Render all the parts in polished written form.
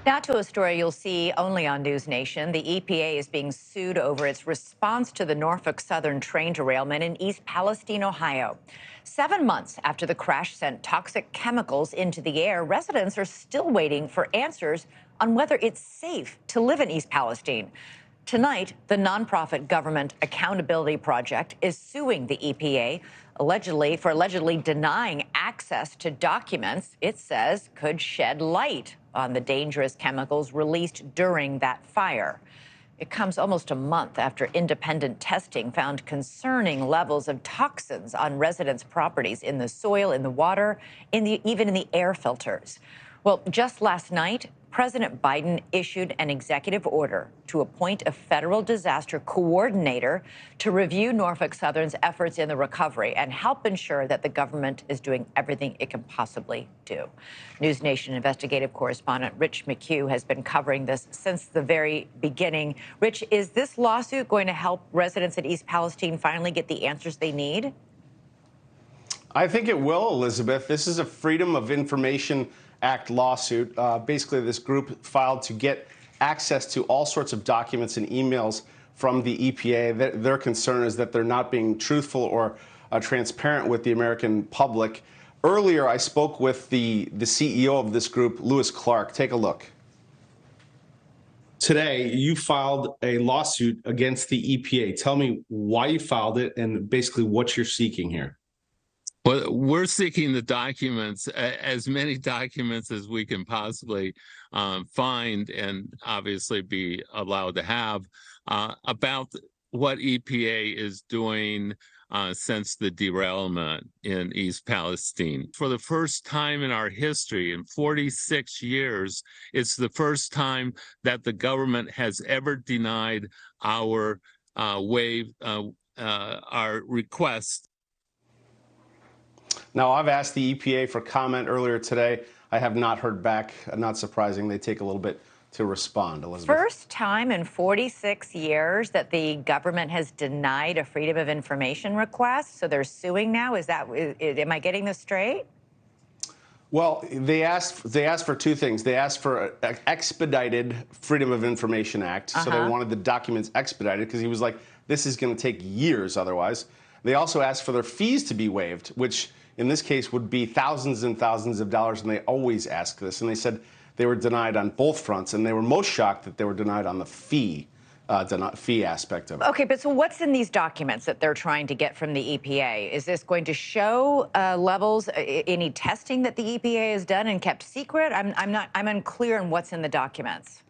Now to a story you'll see only on NewsNation. The EPA is being sued over its response to the Norfolk Southern train derailment in East Palestine, Ohio. 7 months after the crash sent toxic chemicals into the air, residents are still waiting for answers on whether it's safe to live in East Palestine. Tonight, the nonprofit Government Accountability Project is suing the EPA allegedly denying access to documents it says could shed light on the dangerous chemicals released during that fire. It comes almost a month after independent testing found concerning levels of toxins on residents' properties in the soil, in the water, even in the air filters. Well, just last night, President Biden issued an executive order to appoint a federal disaster coordinator to review Norfolk Southern's efforts in the recovery and help ensure that the government is doing everything it can possibly do. NewsNation investigative correspondent Rich McHugh has been covering this since the very beginning. Rich, is this lawsuit going to help residents at East Palestine finally get the answers they need? I think it will, Elizabeth. This is a Freedom of Information Act lawsuit. Basically, this group filed to get access to all sorts of documents and emails from the EPA. Their concern is that they're not being truthful or transparent with the American public. Earlier, I spoke with the CEO of this group, Lewis Clark. Take a look. Today, you filed a lawsuit against the EPA. Tell me why you filed it and basically what you're seeking here. Well, we're seeking the documents, as many documents as we can possibly find and obviously be allowed to have about what EPA is doing since the derailment in East Palestine. For the first time in our history, in 46 years, it's the first time that the government has ever denied our request. Now, I've asked the EPA for comment earlier today. I have not heard back. Not surprising. They take a little bit to respond, Elizabeth. First time in 46 years that the government has denied a Freedom of Information request, so they're suing now. Am I getting this straight? Well, they asked for two things. They asked for an expedited Freedom of Information Act, so they wanted the documents expedited because he was like, this is going to take years otherwise. They also asked for their fees to be waived, which in this case would be thousands and thousands of dollars, and they always ask this. And they said they were denied on both fronts, and they were most shocked that they were denied on the fee aspect of it. Okay, but so what's in these documents that they're trying to get from the EPA? Is this going to show levels, any testing that the EPA has done and kept secret? I'm unclear on what's in the documents.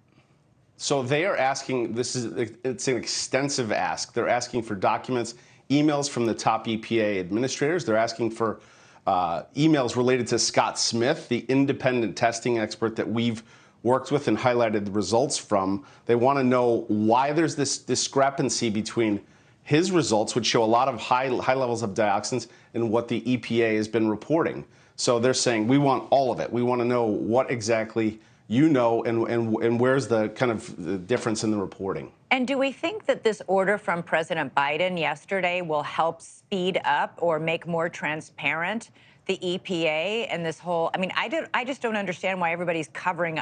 So they are asking, it's an extensive ask. They're asking for documents, emails from the top EPA administrators. They're asking for emails related to Scott Smith, the independent testing expert that we've worked with and highlighted the results from. They want to know why there's this discrepancy between his results, which show a lot of high levels of dioxins, and what the EPA has been reporting. So they're saying, we want all of it. We want to know what exactly you know and where's the kind of the difference in the reporting. And do we think that this order from President Biden yesterday will help speed up or make more transparent the EPA and this whole, I mean, I just don't understand why everybody's covering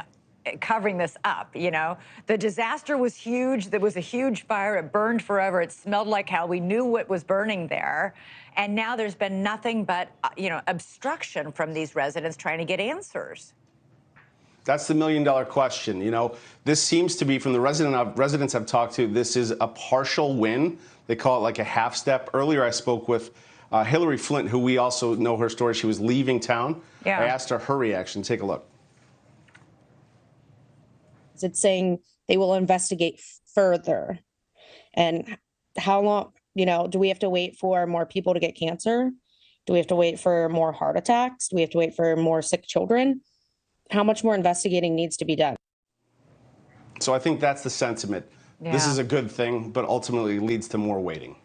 this up, you know? The disaster was huge. There was a huge fire. It burned forever. It smelled like hell. We knew what was burning there. And now there's been nothing but, obstruction from these residents trying to get answers. That's the million-dollar question. You know, this seems to be, from the residents I've talked to, this is a partial win. They call it like a half step. Earlier, I spoke with Hillary Flint, who we also know her story. She was leaving town. Yeah. I asked her reaction. Take a look. It's saying they will investigate further. And how long, do we have to wait for more people to get cancer? Do we have to wait for more heart attacks? Do we have to wait for more sick children? How much more investigating needs to be done? So I think that's the sentiment. Yeah. This is a good thing, but ultimately leads to more waiting.